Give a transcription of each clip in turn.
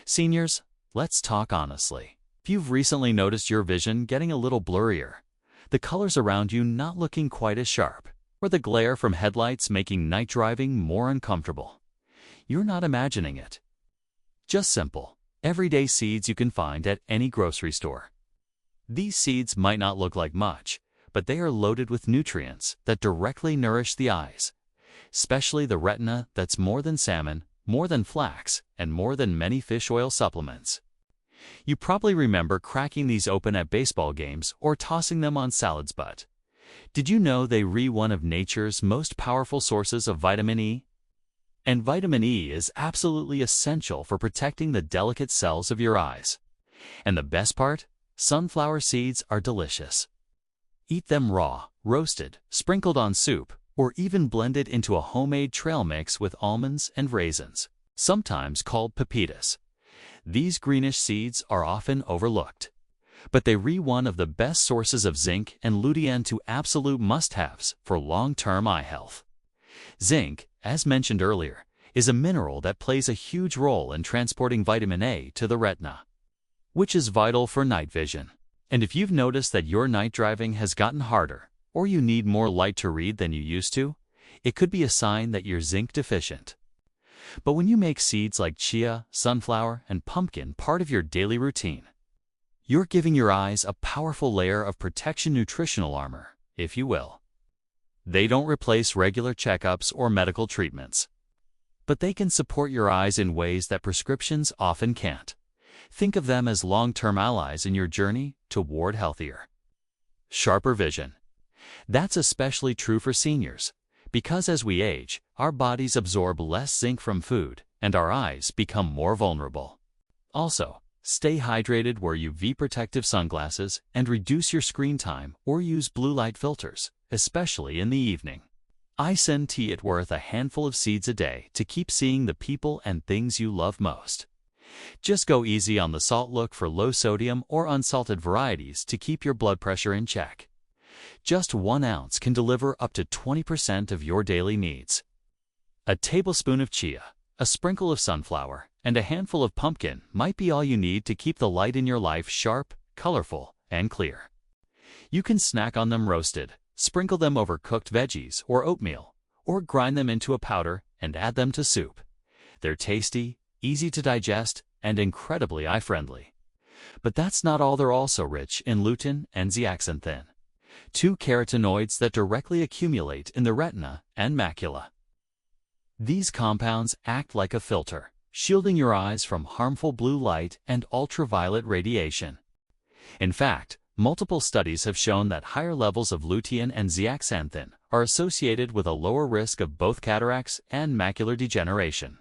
Seniors, let's talk honestly. If you've recently noticed your vision getting a little blurrier, the colors around you not looking quite as sharp, or the glare from headlights making night driving more uncomfortable, you're not imagining it. Just simple, everyday seeds you can find at any grocery store. These seeds might not look like much, but they are loaded with nutrients that directly nourish the eyes, especially the retina that's more than salmon, more than flax, and more than many fish oil supplements. You probably remember cracking these open at baseball games or tossing them on salads, but did you know they are one of nature's most powerful sources of vitamin E? And vitamin E is absolutely essential for protecting the delicate cells of your eyes. And the best part? Sunflower seeds are delicious. Eat them raw, roasted, sprinkled on soup, or even blended into a homemade trail mix with almonds and raisins, sometimes called pepitas. These greenish seeds are often overlooked, but they are one of the best sources of zinc and lutein, two absolute must-haves for long-term eye health. Zinc, as mentioned earlier, is a mineral that plays a huge role in transporting vitamin A to the retina, which is vital for night vision. And if you've noticed that your night driving has gotten harder, or you need more light to read than you used to, it could be a sign that you're zinc deficient. But when you make seeds like chia, sunflower, and pumpkin part of your daily routine, you're giving your eyes a powerful layer of protection, nutritional armor, if you will. They don't replace regular checkups or medical treatments, but they can support your eyes in ways that prescriptions often can't. Think of them as long-term allies in your journey toward healthier, sharper vision. That's especially true for seniors, because as we age, our bodies absorb less zinc from food, and our eyes become more vulnerable. Also, stay hydrated, wear UV protective sunglasses, and reduce your screen time or use blue light filters, especially in the evening. I send it worth a handful of seeds a day to keep seeing the people and things you love most. Just go easy on the salt, look for low sodium or unsalted varieties to keep your blood pressure in check. Just 1 ounce can deliver up to 20% of your daily needs. A tablespoon of chia, a sprinkle of sunflower, and a handful of pumpkin might be all you need to keep the light in your life sharp, colorful, and clear. You can snack on them roasted, sprinkle them over cooked veggies or oatmeal, or grind them into a powder and add them to soup. They're tasty, easy to digest, and incredibly eye-friendly. But that's not all, they're also rich in lutein and zeaxanthin, two carotenoids that directly accumulate in the retina and macula. These compounds act like a filter, shielding your eyes from harmful blue light and ultraviolet radiation. In fact, multiple studies have shown that higher levels of lutein and zeaxanthin are associated with a lower risk of both cataracts and macular degeneration.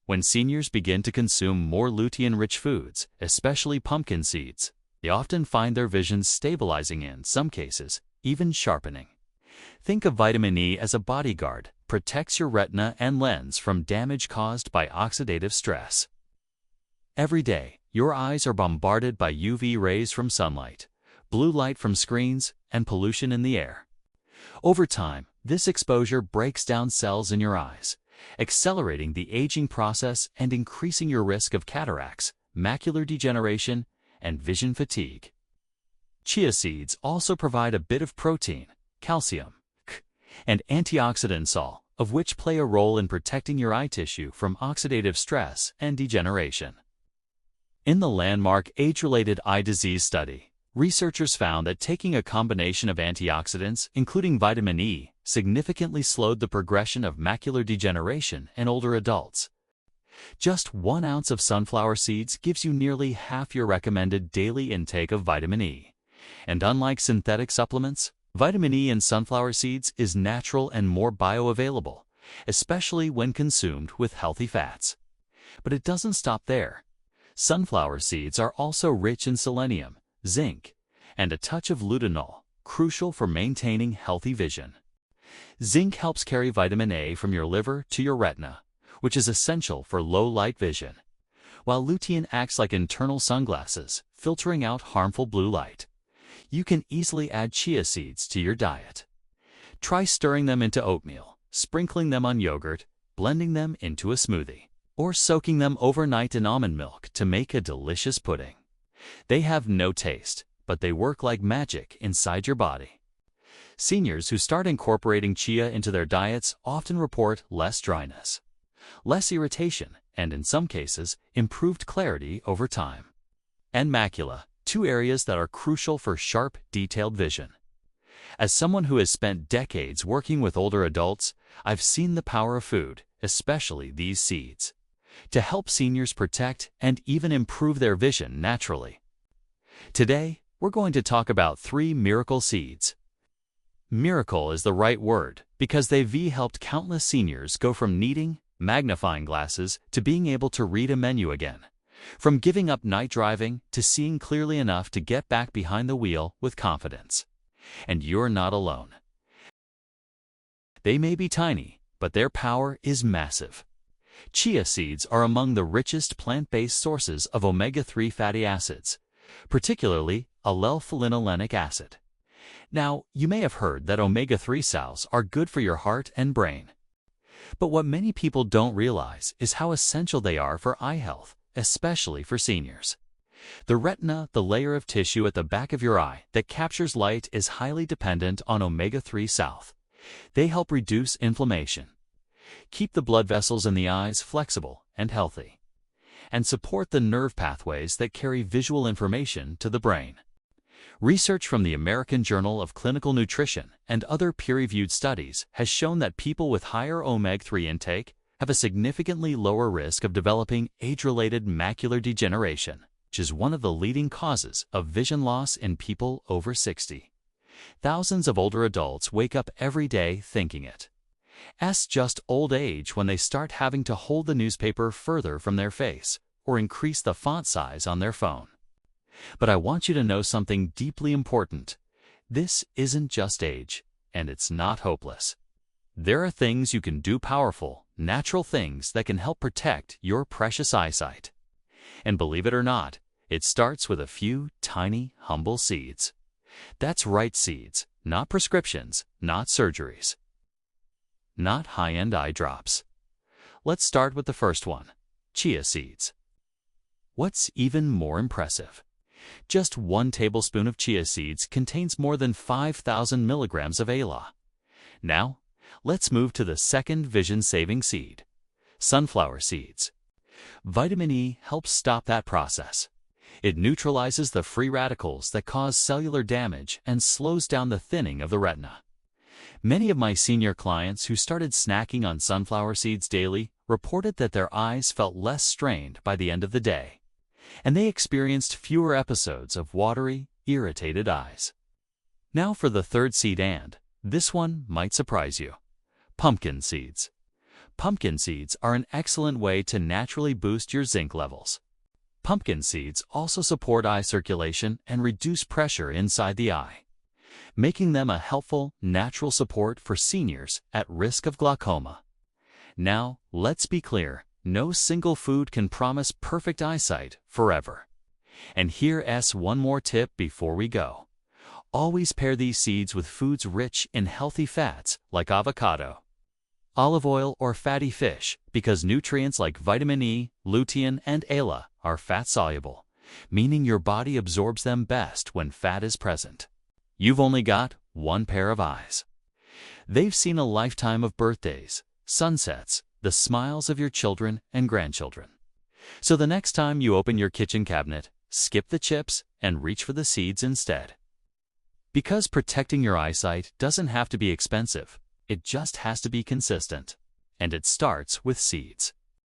When seniors begin to consume more lutein-rich foods, especially pumpkin seeds, they often find their vision stabilizing, in some cases, even sharpening. Think of vitamin E as a bodyguard, protects your retina and lens from damage caused by oxidative stress. Every day, your eyes are bombarded by UV rays from sunlight, blue light from screens, and pollution in the air. Over time, this exposure breaks down cells in your eyes, accelerating the aging process and increasing your risk of cataracts, macular degeneration, and vision fatigue. Chia seeds also provide a bit of protein, calcium, and antioxidants, all of which play a role in protecting your eye tissue from oxidative stress and degeneration. In the landmark age-related eye disease study, researchers found that taking a combination of antioxidants, including vitamin E, significantly slowed the progression of macular degeneration in older adults. Just 1 ounce of sunflower seeds gives you nearly half your recommended daily intake of vitamin E. And unlike synthetic supplements, vitamin E in sunflower seeds is natural and more bioavailable, especially when consumed with healthy fats. But it doesn't stop there. Sunflower seeds are also rich in selenium, zinc, and a touch of lutein, crucial for maintaining healthy vision. Zinc helps carry vitamin A from your liver to your retina, which is essential for low-light vision, while lutein acts like internal sunglasses, filtering out harmful blue light. You can easily add chia seeds to your diet. Try stirring them into oatmeal, sprinkling them on yogurt, blending them into a smoothie. or soaking them overnight in almond milk to make a delicious pudding. They have no taste, but they work like magic inside your body. Seniors who start incorporating chia into their diets often report less dryness, less irritation, and in some cases, improved clarity over time. And macula, two areas that are crucial for sharp, detailed vision. As someone who has spent decades working with older adults, I've seen the power of food, especially these seeds, to help seniors protect and even improve their vision naturally. Today, we're going to talk about 3 miracle seeds. Miracle is the right word because they've helped countless seniors go from needing magnifying glasses to being able to read a menu again, from giving up night driving to seeing clearly enough to get back behind the wheel with confidence. And you're not alone. They may be tiny, but their power is massive. Chia seeds are among the richest plant-based sources of omega-3 fatty acids, particularly allyl-phenylenolenic acid. Now, you may have heard that omega-3 salves are good for your heart and brain. But what many people don't realize is how essential they are for eye health, especially for seniors. The retina, the layer of tissue at the back of your eye that captures light, is highly dependent on omega-3 salve. They help reduce inflammation, keep the blood vessels in the eyes flexible and healthy, and support the nerve pathways that carry visual information to the brain. Research from the American Journal of Clinical Nutrition and other peer-reviewed studies has shown that people with higher omega-3 intake have a significantly lower risk of developing age-related macular degeneration, which is one of the leading causes of vision loss in people over 60. Thousands of older adults wake up every day thinking it. It's just old age when they start having to hold the newspaper further from their face or increase the font size on their phone. But I want you to know something deeply important. This isn't just age, and it's not hopeless. There are things you can do, powerful, natural things that can help protect your precious eyesight. And believe it or not, it starts with a few tiny, humble seeds. That's right, seeds, not prescriptions, not surgeries, not high-end eye drops. Let's start with the first one, chia seeds. What's even more impressive? Just 1 tablespoon of chia seeds contains more than 5,000 milligrams of ALA. Now, let's move to the second vision-saving seed, sunflower seeds. Vitamin E helps stop that process. It neutralizes the free radicals that cause cellular damage and slows down the thinning of the retina. Many of my senior clients who started snacking on sunflower seeds daily reported that their eyes felt less strained by the end of the day, and they experienced fewer episodes of watery, irritated eyes. Now for the third seed, and this one might surprise you. Pumpkin seeds. Pumpkin seeds are an excellent way to naturally boost your zinc levels. Pumpkin seeds also support eye circulation and reduce pressure inside the eye, making them a helpful, natural support for seniors at risk of glaucoma. Now, let's be clear. No single food can promise perfect eyesight forever. And here's one more tip before we go. Always pair these seeds with foods rich in healthy fats like avocado, olive oil, or fatty fish, because nutrients like vitamin E, lutein, and ALA are fat-soluble, meaning your body absorbs them best when fat is present. You've only got one pair of eyes. They've seen a lifetime of birthdays, sunsets, the smiles of your children and grandchildren. So the next time you open your kitchen cabinet, skip the chips and reach for the seeds instead. Because protecting your eyesight doesn't have to be expensive, it just has to be consistent. And it starts with seeds.